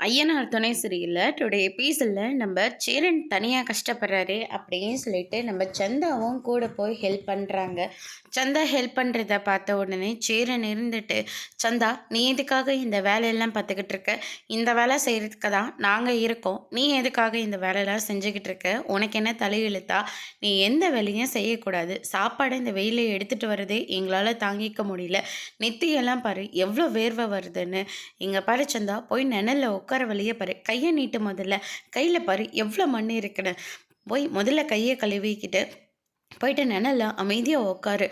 ஐயனார் துணை சரியில்லை டுடே எபிசோடில் நம்ம சேரன் தனியாக கஷ்டப்படுறாரு அப்படின்னு சொல்லிட்டு நம்ம சந்தாவும் கூட போய் ஹெல்ப் பண்ணுறாங்க. சந்தா ஹெல்ப் பண்ணுறத பார்த்த உடனே சேரன் இருந்துட்டு, சந்தா நீ எதுக்காக இந்த வேலையெல்லாம் பார்த்துக்கிட்டு இருக்க? இந்த வேலை செய்கிறதுக்கு தான் நாங்கள் இருக்கோம். நீ எதுக்காக இந்த வேலையெல்லாம் செஞ்சுக்கிட்டு இருக்க? உனக்கு என்ன தலையெழுத்தா? நீ எந்த வேலையும் செய்யக்கூடாது. சாப்பாடை இந்த வெயிலை எடுத்துகிட்டு வரதே எங்களால் தாங்கிக்க முடியல. நெத்தியெல்லாம் பாரு எவ்வளோ வேர்வை வருதுன்னு. இங்கே பாரு சந்தா, போய் நிழல்ல உட்கார வழியே பாரு, கையை நீட்டு முதல்ல. கையில் பாரு எவ்வளோ மண் இருக்குன்னு. போய் முதல்ல கையை கழுவிக்கிட்டு போயிட்டு நிழல்ல அமைதியாக உட்காரு.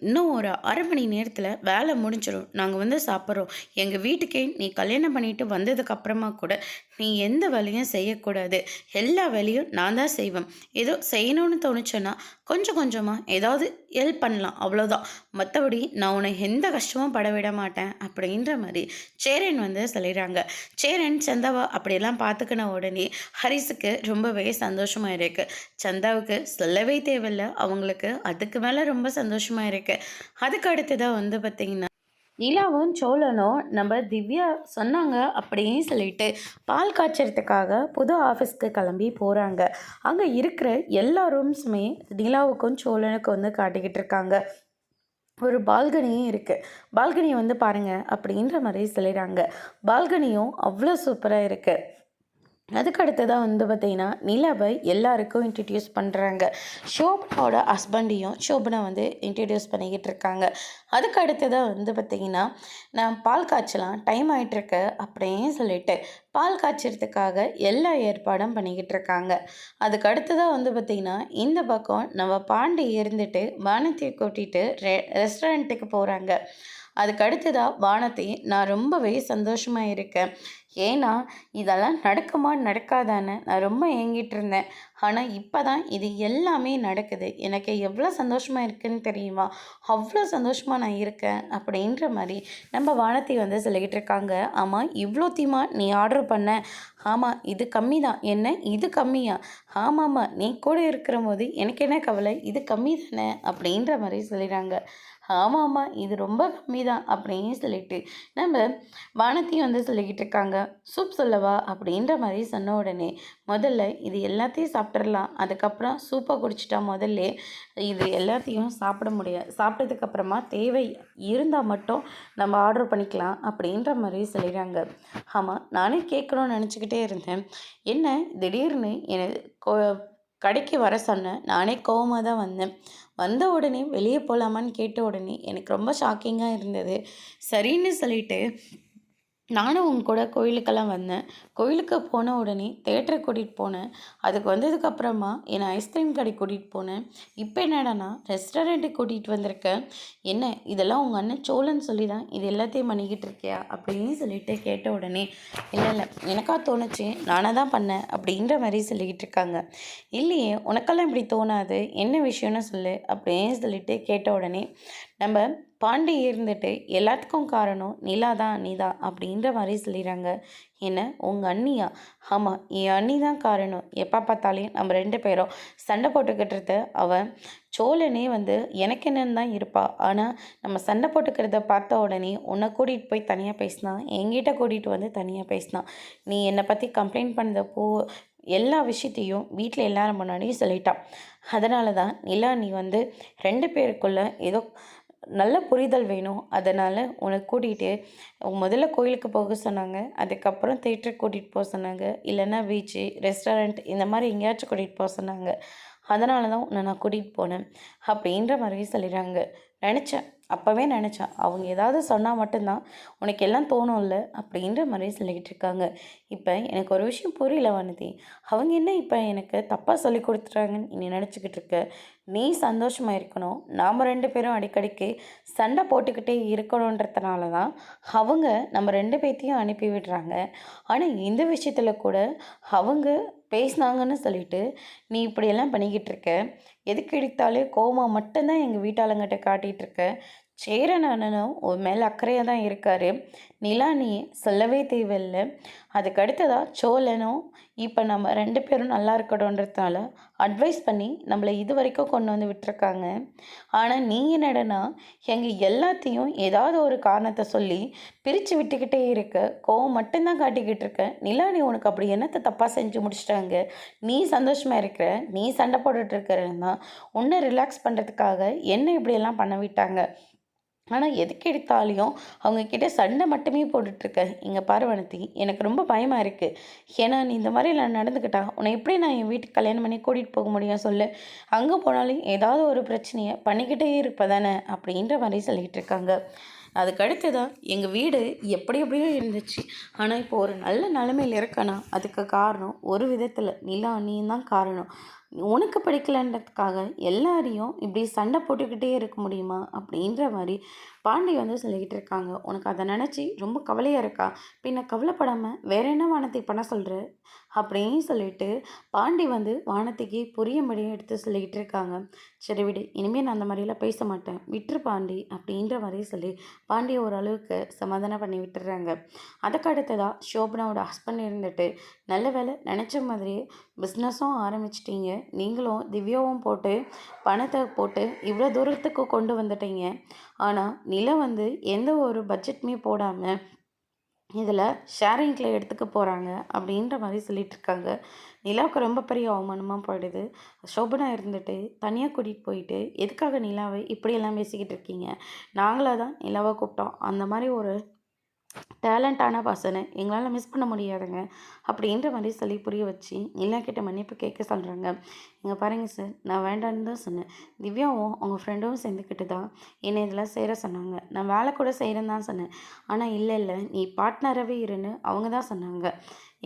இன்னும் ஒரு அரை மணி நேரத்தில் வேலை முடிஞ்சிடும். நாங்கள் வந்து சாப்பிட்றோம். எங்கள் வீட்டுக்கே நீ கல்யாணம் பண்ணிட்டு வந்ததுக்கப்புறமா கூட நீ எந்த வேலையும் செய்யக்கூடாது. எல்லா வேலையும் நான் தான் செய்வேன். ஏதோ செய்யணும்னு தோணுச்சுன்னா கொஞ்சம் கொஞ்சமாக ஏதாவது ஹெல்ப் பண்ணலாம், அவ்வளோதான். மற்றபடி நான் உன்னை எந்த கஷ்டமும் பட விட மாட்டேன் அப்படின்ற மாதிரி சேரன் வந்து சொல்லிடுறாங்க. சேரன் சந்தாவை அப்படியெல்லாம் பார்த்துக்கின உடனே ஹரிஸுக்கு ரொம்பவே சந்தோஷமாக இருக்குது. சந்தாவுக்கு சொல்லவே தேவையில்லை, அவங்களுக்கு அதுக்கு மேலே ரொம்ப சந்தோஷமாக இருக்குது. அதுக்கு அடுத்ததாக வந்து பார்த்திங்கன்னா நிலாவும் சோழனும் நம்ம திவ்யா சொன்னாங்க அப்படின்னு சொல்லிட்டு பால் காய்ச்சறதுக்காக புது ஆஃபீஸ்க்கு கிளம்பி போகிறாங்க. அங்கே இருக்கிற எல்லா ரூம்ஸுமே நிலாவுக்கும் சோழனுக்கும் வந்து காட்டிக்கிட்டு இருக்காங்க. ஒரு பால்கனியும் இருக்குது. பால்கனியை வந்து பாருங்கள் அப்படின்ற மாதிரி சொல்லிடுறாங்க. பால்கனியும் அவ்வளோ சூப்பராக இருக்குது. அதுக்கு அடுத்ததாக வந்து பார்த்திங்கன்னா நிலாவை எல்லாருக்கும் இன்ட்ரடியூஸ் பண்ணுறாங்க. ஷோபனோட ஹஸ்பண்டையும் ஷோபனை வந்து இன்ட்ரடியூஸ் பண்ணிக்கிட்டு இருக்காங்க. அதுக்கு அடுத்ததாக வந்து பார்த்திங்கன்னா நான் பால் காய்ச்சலாம், டைம் ஆகிட்டுருக்கு அப்படின்னு சொல்லிட்டு பால் காய்ச்சறதுக்காக எல்லா ஏற்பாடும் பண்ணிக்கிட்டு இருக்காங்க. அதுக்கு அடுத்ததாக வந்து பார்த்திங்கன்னா இந்த பக்கம் நம்ம பாண்டி இருந்துட்டு வானத்தை கூட்டிகிட்டு ரெஸ்டாரண்ட்டுக்கு போகிறாங்க. அதுக்கு அடுத்ததாக வானத்தை நான் ரொம்பவே சந்தோஷமாக இருக்கேன். ஏன்னா இதெல்லாம் நடக்குமா நடக்காதான்னு நான் ரொம்ப ஏங்கிட்டு இருந்தேன். ஆனால் இப்போ தான் இது எல்லாமே நடக்குது. எனக்கு எவ்வளோ சந்தோஷமாக இருக்குதுன்னு தெரியுமா? அவ்வளோ சந்தோஷமாக நான் இருக்கேன் அப்படின்ற மாதிரி நம்ம வானத்தை வந்து சொல்லிக்கிட்டு இருக்காங்க. ஆமாம், இவ்வளோத்தையுமா நீ ஆர்டர் பண்ண? ஆமாம், இது கம்மி தான். என்ன இது கம்மியா? ஆமாம்மா, நீ கூட இருக்கிற போது எனக்கு என்ன கவலை, இது கம்மி தானே அப்படின்ற மாதிரி சொல்லிடுறாங்க. ஆமாம்மா, இது ரொம்ப கம்மி தான் அப்படின்னு சொல்லிட்டு நம்ம வானத்தையும் வந்து சொல்லிக்கிட்டு இருக்காங்க. சூப் சொல்லவா அப்படின்ற மாதிரி சொன்ன உடனே முதல்ல இது எல்லாத்தையும் சாப்பிட்றலாம், அதுக்கப்புறம் சூப்பை குடிச்சிட்டா முதல்ல இது எல்லாத்தையும் சாப்பிட முடியாது. சாப்பிட்டதுக்கப்புறமா தேவை இருந்தால் மட்டும் நம்ம ஆர்டர் பண்ணிக்கலாம் அப்படின்ற மாதிரி சொல்லிடுறாங்க. ஆமாம், நானே கேட்கணும்னு நினச்சிக்கிட்டே இருந்தேன். என்ன திடீர்னு கடைக்கு வர சொன்னேன். நானே கோவமாக தான் வந்தேன். வந்த உடனே வெளியே போகலாமான்னு கேட்ட உடனே எனக்கு ரொம்ப ஷாக்கிங்காக இருந்தது. சரின்னு சொல்லிட்டு நானும் உங்க கூட கோயிலுக்கெல்லாம் வந்தேன். கோயிலுக்கு போன உடனே தேட்டருக்கு கூட்டிகிட்டு போனேன். அதுக்கு வந்ததுக்கப்புறமா என்னை ஐஸ்கிரீம் கடைக்கு கூட்டிகிட்டு போனேன். இப்போ என்னடானா ரெஸ்டாரண்ட்டுக்கு கூட்டிகிட்டு வந்திருக்கேன். என்ன இதெல்லாம் உங்கள் அண்ணன் சோழன் சொல்லி தான் இது எல்லாத்தையும் பண்ணிக்கிட்டு இருக்கியா அப்படின்னு சொல்லிட்டு கேட்ட உடனே இல்லை இல்லை எனக்கா தோணுச்சு, நானாக தான் பண்ணேன் அப்படின்ற மாதிரி சொல்லிக்கிட்டு இருக்காங்க. இல்லையே, உனக்கெல்லாம் இப்படி தோணாது, என்ன விஷயம்னு சொல்லு அப்படின்னு சொல்லிட்டு கேட்ட உடனே நம்ம பாண்டி இருந்துட்டு எல்லாத்துக்கும் காரணம் நிலா தான், நீ தான் அப்படின்ற மாதிரி சொல்லிடுறாங்க. என்ன உங்கள் அண்ணியா? ஆமாம், என் அண்ணி தான் காரணம். எப்போ பார்த்தாலையும் நம்ம 2 பேரும் சண்டை போட்டுக்கிட்டு அவன் சோழனே வந்து எனக்கு என்னன்னு தான் இருப்பா. ஆனால் நம்ம சண்டை போட்டுக்கிறத பார்த்த உடனே உன்னை கூட்டிகிட்டு போய் தனியாக பேசினான், என்கிட்ட கூட்டிகிட்டு வந்து தனியாக பேசினான். நீ என்னை பற்றி கம்ப்ளைண்ட் பண்ணதப்போ எல்லா விஷயத்தையும் வீட்டில் எல்லாரும் முன்னாடியும் சொல்லிட்டான். அதனால தான் நிலா நீ வந்து 2 பேருக்குள்ளே ஏதோ நல்ல புரிதல் வேணும். அதனால் உன்னை கூட்டிகிட்டு முதல்ல கோயிலுக்கு போக சொன்னாங்க. அதுக்கப்புறம் தேட்டருக்கு கூட்டிகிட்டு போக சொன்னாங்க. இல்லைன்னா பீச்சு, ரெஸ்டாரண்ட் இந்த மாதிரி எங்கேயாச்சும் கூட்டிகிட்டு போக சொன்னாங்க. அதனால தான் உன்னை நான் கூட்டிகிட்டு போனேன் அப்படின்ற மாதிரி சொல்லிடுறாங்க. நினச்சேன், அப்போவே நினச்சேன் அவங்க ஏதாவது சொன்னால் மட்டும்தான் உனக்கு எல்லாம் தோணும்ல அப்படின்ற மாதிரி சொல்லிக்கிட்டு இருக்காங்க. இப்போ எனக்கு ஒரு விஷயம் புரியல வானதி, அவங்க என்ன இப்போ எனக்கு தப்பாக சொல்லி கொடுத்துட்றாங்கன்னு நீ நினச்சிக்கிட்டு இருக்க? நீ சந்தோஷமாக இருக்கணும், நாம் 2 பேரும் அடிக்கடிக்கு சண்டை போட்டுக்கிட்டே இருக்கணுன்றதுனால தான் அவங்க நம்ம 2 பேர்த்தையும் அனுப்பி விடுறாங்க. ஆனால் இந்த விஷயத்தில் கூட அவங்க பேசினாங்கன்னு சொல்லிட்டு நீ இப்படியெல்லாம் பண்ணிக்கிட்டு இருக்க. எதுக்கு எடுத்தாலே கோவமாக மட்டும்தான் எங்கள் வீட்டாளங்கிட்ட காட்டிகிட்டு இருக்க. சேரன் அண்ணனும் உன் மேலே அக்கறையாக தான் இருக்காரு. நிலானி சொல்லவே தேவையில்ல. அதுக்கு அடுத்ததா சோழனும் இப்போ நம்ம 2 பேரும் நல்லா இருக்கணுன்றதுனால அட்வைஸ் பண்ணி நம்மளை இது வரைக்கும் கொண்டு வந்து விட்டுருக்காங்க. ஆனால் நீ என்னடனா எங்கள் எல்லாத்தையும் ஏதாவது ஒரு காரணத்தை சொல்லி பிரித்து விட்டுக்கிட்டே இருக்க, கோவம் மட்டும்தான் காட்டிக்கிட்டு இருக்க. நிலானி உனக்கு அப்படி என்னத்தை தப்பாக செஞ்சு முடிச்சிட்டாங்க? நீ சந்தோஷமாக இருக்கிற, நீ சண்டை போட்டுட்டு இருக்கிறன்னா உன்னை ரிலாக்ஸ் பண்ணுறதுக்காக என்ன இப்படியெல்லாம் பண்ண விட்டாங்க. ஆனால் எதுக்கு எடுத்தாலையும் அவங்கக்கிட்ட சண்டை மட்டுமே போட்டுட்ருக்க. இங்கே பாரு வனத்தி, எனக்கு ரொம்ப பயமாக இருக்குது. ஏன்னா நீ இந்த மாதிரி நான் நடந்துக்கிட்டா உன்னை எப்படி நான் என் வீட்டுக்கு கல்யாணம் பண்ணி கூட்டிகிட்டு போக முடியும் சொல்லு? அங்கே போனாலும் ஏதாவது ஒரு பிரச்சனையை பண்ணிக்கிட்டே இருப்ப தானே அப்படின்ற மாதிரி சொல்லிகிட்டு இருக்காங்க. அதுக்கு அடுத்ததான் எங்கள் வீடு எப்படி எப்படியோ இருந்துச்சு, ஆனால் இப்போ ஒரு நல்ல நிலைமையில் இருக்கேன்னா அதுக்கு காரணம் ஒரு விதத்தில் நிலா, நீ தான் காரணம். உனக்கு பிடிக்கலன்றதுக்காக எல்லாரையும் இப்படி சண்டை போட்டுக்கிட்டே இருக்க முடியுமா அப்படின்ற மாதிரி பாண்டி வந்து சொல்லிக்கிட்டு இருக்காங்க. உனக்கு அதை நினச்சி ரொம்ப கவலையாக இருக்கா? பின்ன கவலைப்படாமல் வேற என்ன வானத்தை பண்ண சொல்கிற அப்படின்னு சொல்லிட்டு பாண்டி வந்து வானத்திக்கு புரியும்படியும் எடுத்து சொல்லிக்கிட்டு இருக்காங்க. சரி விடு, இனிமேல் நான் அந்த மாதிரிலாம் பேச மாட்டேன், விட்டுரு பாண்டி அப்படின்ற மாதிரி சொல்லி பாண்டியை ஓரளவுக்கு சமாதானம் பண்ணி விட்டுறாங்க. அதுக்கு அடுத்ததாக சோபனாவோட ஹஸ்பண்ட் இருந்துட்டு, நல்ல வேலை நினச்ச மாதிரியே பிஸ்னஸும் ஆரம்பிச்சிட்டிங்க, நீங்களும் திவ்யாவும் போட்டு பணத்தை போட்டு இவ்வளோ தூரத்துக்கு கொண்டு வந்துட்டீங்க. ஆனால் நிலா வந்து எந்த ஒரு பட்ஜெட்டுமே போடாமல் இதில் ஷேரிங்கில் எடுத்துக்க போகிறாங்க அப்படின்ற மாதிரி சொல்லிட்டு இருக்காங்க. நிலாவுக்கு ரொம்ப பெரிய அவமானமாக போயிடுது. சோபனா இருந்துட்டு தனியாக கூட்டிகிட்டு போயிட்டு எதுக்காக நிலாவை இப்படியெல்லாம் பேசிக்கிட்டு இருக்கீங்க? நாங்களாக தான் நிலாவை கூப்பிட்டோம். அந்த மாதிரி ஒரு டேலண்டான பர்சனை எங்களால் மிஸ் பண்ண முடியாதுங்க அப்படின்ற மாதிரி சொல்லி புரிய வச்சு நிலா கிட்ட மன்னிப்பு கேட்க சொல்கிறாங்க. இங்கே பாருங்கள் சார், நான் வேண்டான்னு தான் சொன்னேன். திவ்யாவும் அவங்க ஃப்ரெண்டும் சேர்ந்துக்கிட்டு தான் என்னை இதெல்லாம் சேர சொன்னாங்க. நான் வேலை கூட செய்கிறேன்னு தான் சொன்னேன். ஆனால் இல்லை இல்லை, நீ பார்ட்னராகவே இருன்னு அவங்க தான் சொன்னாங்க.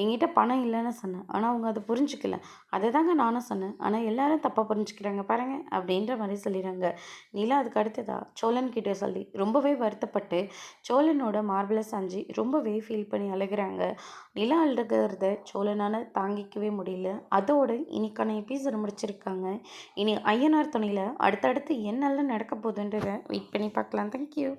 என்கிட்ட பணம் இல்லைன்னு சொன்னேன், ஆனால் அவங்க அதை புரிஞ்சுக்கல. அதை தாங்க நானும் சொன்னேன், ஆனால் எல்லாரும் தப்பாக புரிஞ்சுக்கிறாங்க பாருங்கள் அப்படின்ற மாதிரி சொல்லிடுறாங்க. நிலா அதுக்கு அடுத்ததாக சோழன் கிட்டே சொல்லி ரொம்பவே வருத்தப்பட்டு சோழனோட மார்பிளை சாஞ்சி ரொம்பவே ஃபீல் பண்ணி அழுகிறாங்க. நிலா அழுகிறத சோழனால் தாங்கிக்கவே முடியல. அதோடு இன்னைக்கான எபிசோடு முடிச்சிருக்காங்க. இனி ஐயனார் துணையில் அடுத்தடுத்து என்னெல்லாம் நடக்க போகுதுன்றதை வெயிட் பண்ணி பார்க்கலாம். தேங்க்யூ.